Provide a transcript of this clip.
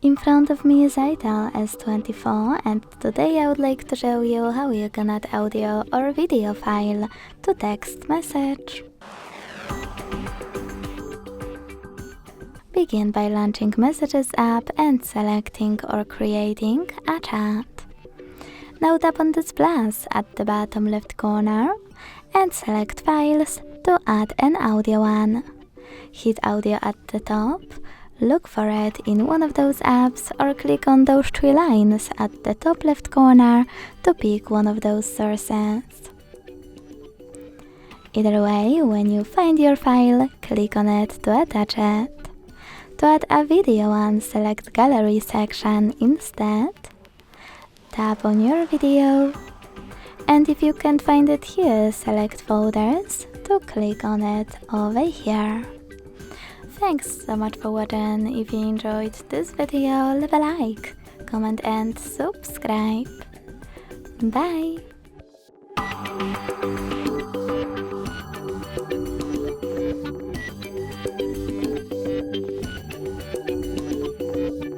In front of me is Itel S24 and today I would like to show you how you can add audio or video file to text message. Begin by launching Messages app and selecting or creating a chat. Now tap on this plus at the bottom left corner and select Files to add an audio one. Hit Audio at the top, look for it in one of those apps or click on those three lines at the top left corner to pick one of those sources. Either way, when you find your file, click on it to attach it. To add a video one, select Gallery section instead. Tap on your video. And if you can't find it here, select Folders to click on it over here. Thanks so much for watching. If you enjoyed this video, leave a like, comment and subscribe. Bye!